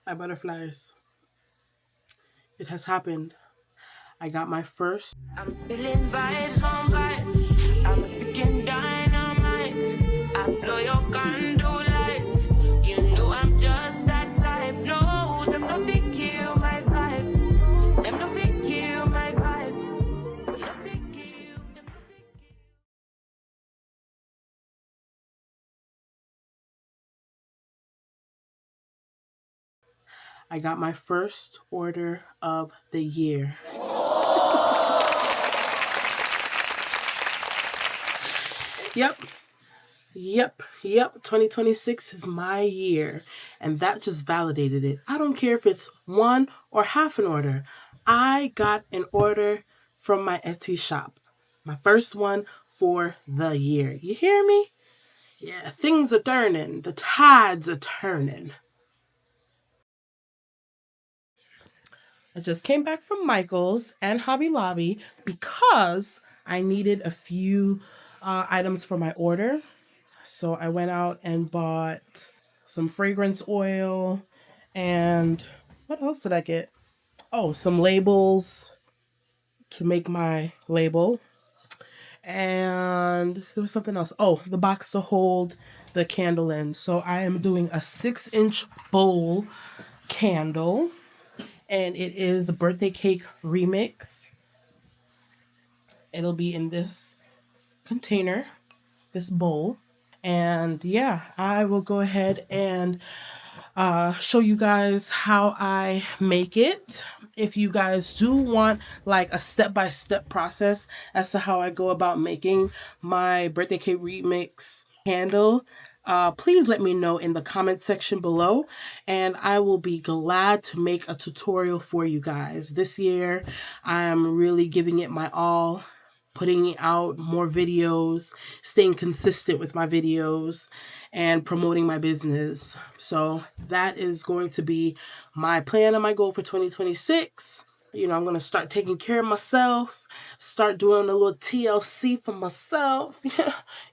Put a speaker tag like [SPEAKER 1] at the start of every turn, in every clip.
[SPEAKER 1] My butterflies. It has happened. I got my first. I'm feeling vibes on vibes. I'm a freaking dynamite. I blow your candle lights. You know I'm just that type. No, them no fit kill my vibe. Them no fit kill my vibe. Them no fit kill. Them no fit kill. I got my first order of the year. Yep. 2026 is my year. And that just validated it. I don't care if it's one or half an order. I got an order from my Etsy shop. My first one for the year. You hear me? Yeah, things are turning. The tides are turning. I just came back from Michael's and Hobby Lobby because I needed a few items for my order. So I went out and bought some fragrance oil and what else did I get? Oh, some labels to make my label. And there was something else. Oh, the box to hold the candle in. So I am doing a 6-inch bowl candle. And it is a birthday cake remix. It'll be in this container, this bowl. And yeah, I will go ahead and show you guys how I make it. If you guys do want like a step-by-step process as to how I go about making my birthday cake remix candle, please let me know in the comment section below and I will be glad to make a tutorial for you guys. This year, I'm really giving it my all, putting out more videos, staying consistent with my videos, and promoting my business. So that is going to be my plan and my goal for 2026. You know, I'm going to start taking care of myself, start doing a little TLC for myself,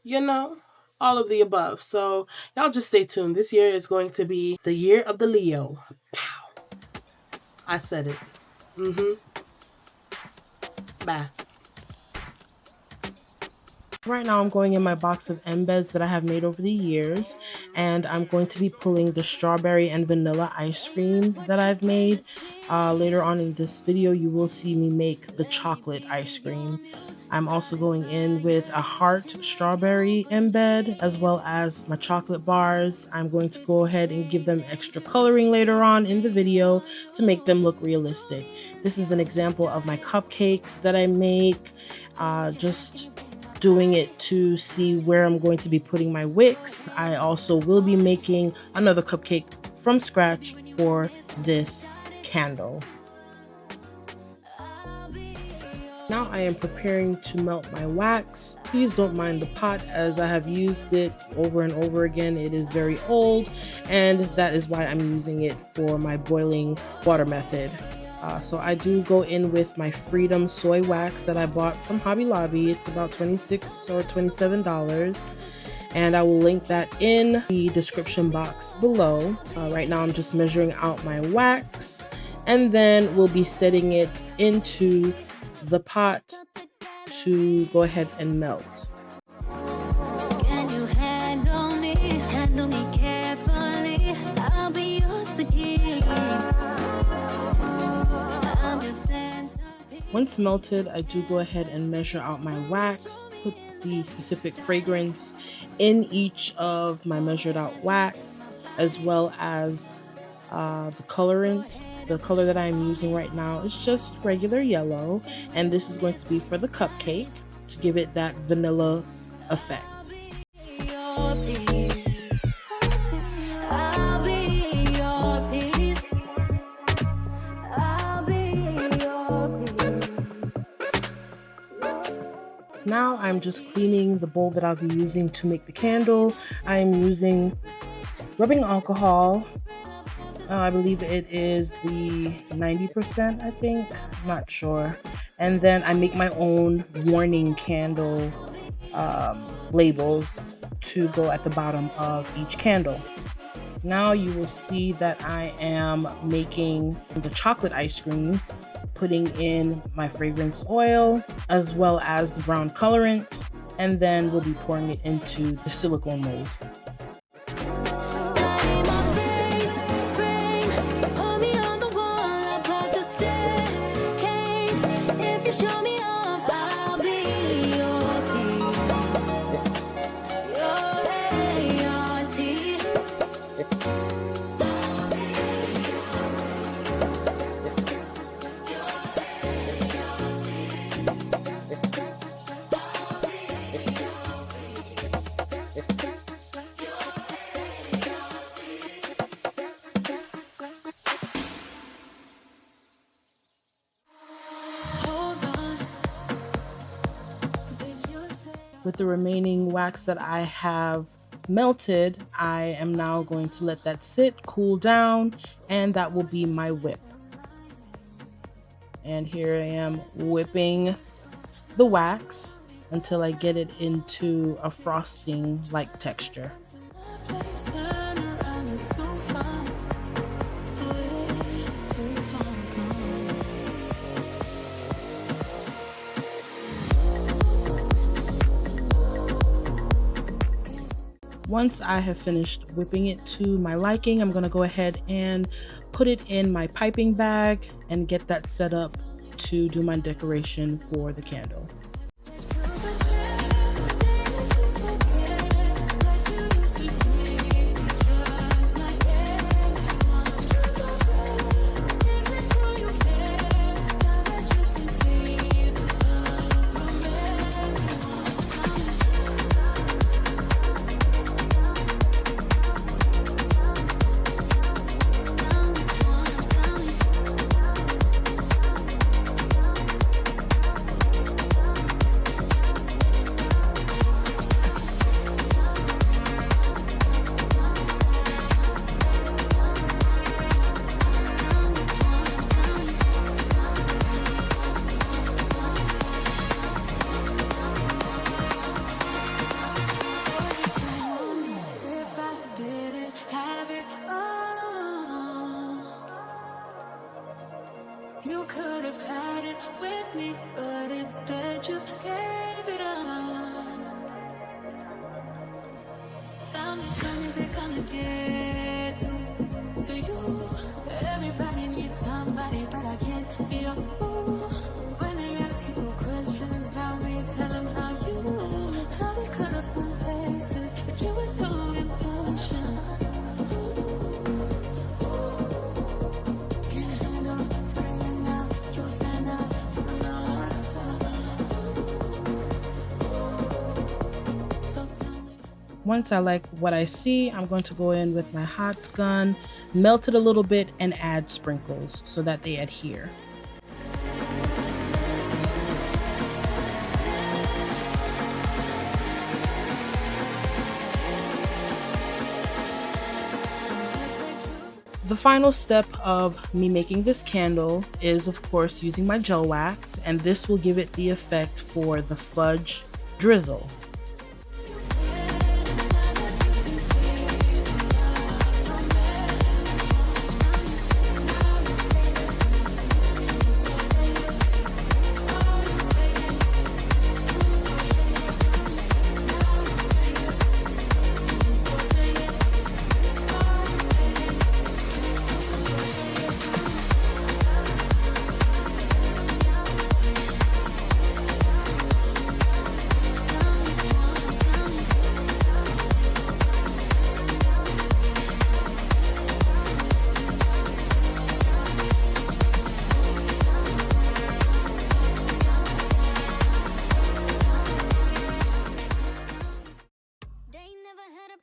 [SPEAKER 1] you know, all of the above. So y'all just stay tuned. This year is going to be the year of the Leo. Pow. I said it. Bye. Right now I'm going in my box of embeds that I have made over the years, and I'm going to be pulling the strawberry and vanilla ice cream that I've made. Later on in this video you will see me make the chocolate ice cream. I'm also going in with a heart strawberry embed as well as my chocolate bars. I'm going to go ahead and give them extra coloring later on in the video to make them look realistic. This is an example of my cupcakes that I make, just doing it to see where I'm going to be putting my wicks. I also will be making another cupcake from scratch for this candle. Now I am preparing to melt my wax. Please don't mind the pot as I have used it over and over again. It is very old and that is why I'm using it for my boiling water method. So I do go in with my Freedom Soy Wax that I bought from Hobby Lobby. It's about $26 or $27. And I will link that in the description box below. Right now I'm just measuring out my wax. And then we'll be setting it into the pot to go ahead and melt.
[SPEAKER 2] Can you handle me? Handle me carefully. I'll be yours to keep.
[SPEAKER 1] Once melted, I do go ahead and measure out my wax, put the specific fragrance in each of my measured out wax, as well as the colorant. The color that I'm using right now is just regular yellow, and this is going to be for the cupcake to give it that vanilla effect. Now I'm just cleaning the bowl that I'll be using to make the candle. I'm using rubbing alcohol. I believe it is the 90%, I think. I'm not sure. And then I make my own warning candle labels to go at the bottom of each candle. Now you will see that I am making the chocolate ice cream, putting in my fragrance oil as well as the brown colorant, and then we'll be pouring it into the silicone mold. With the remaining wax that I have melted, I am now going to let that sit, cool down, and that will be my whip. And here I am whipping the wax until I get it into a frosting-like texture. Once I have finished whipping it to my liking, I'm gonna go ahead and put it in my piping bag and get that set up to do my decoration for the candle.
[SPEAKER 2] You could have had it with me, but instead you gave it up. Tell me when is it gonna get through to you? Everybody needs somebody, but I can't be a fool. When they ask you questions about me, tell them how we could have been places, but you were too impatient.
[SPEAKER 1] Once I like what I see, I'm going to go in with my hot gun, melt it a little bit, and add sprinkles so that they adhere. The final step of me making this candle is, of course, using my gel wax, and this will give it the effect for the fudge drizzle.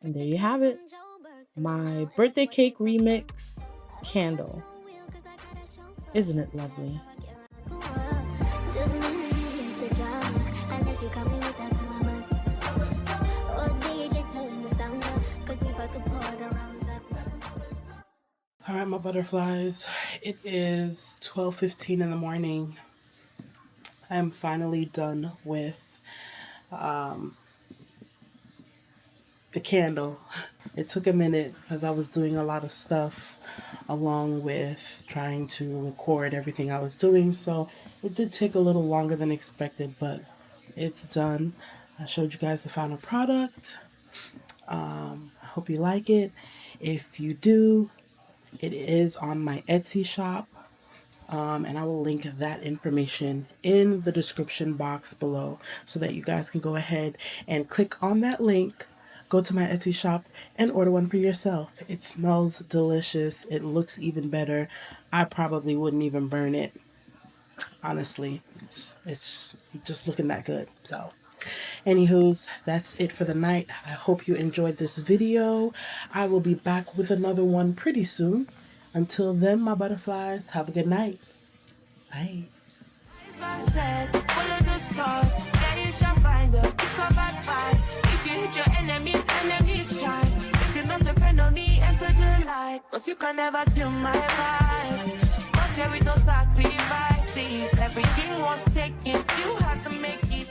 [SPEAKER 1] And there you have it, my birthday cake remix candle. Isn't it lovely? All right, my butterflies, it is 12:15 in the morning. I'm finally done with the candle. It took a minute because I was doing a lot of stuff along with trying to record everything I was doing. So it did take a little longer than expected, but it's done. I showed you guys the final product. I hope you like it. If you do, it is on my Etsy shop. And I will link that information in the description box below so that you guys can go ahead and click on that link, go to my Etsy shop, and order one for yourself. It smells delicious. It looks even better. I probably wouldn't even burn it. Honestly, it's just looking that good. So, anywho's, that's it for the night. I hope you enjoyed this video. I will be back with another one pretty soon. Until then, my butterflies, have a good night. Bye.
[SPEAKER 2] Follow the stars, yeah, you shall find her. It's a bad fight. If you hit your enemies shine. If you not depend on me, enter the light. Cause you can never kill my vibe. But there is no sacrifices. Everything was taken, you had to make it.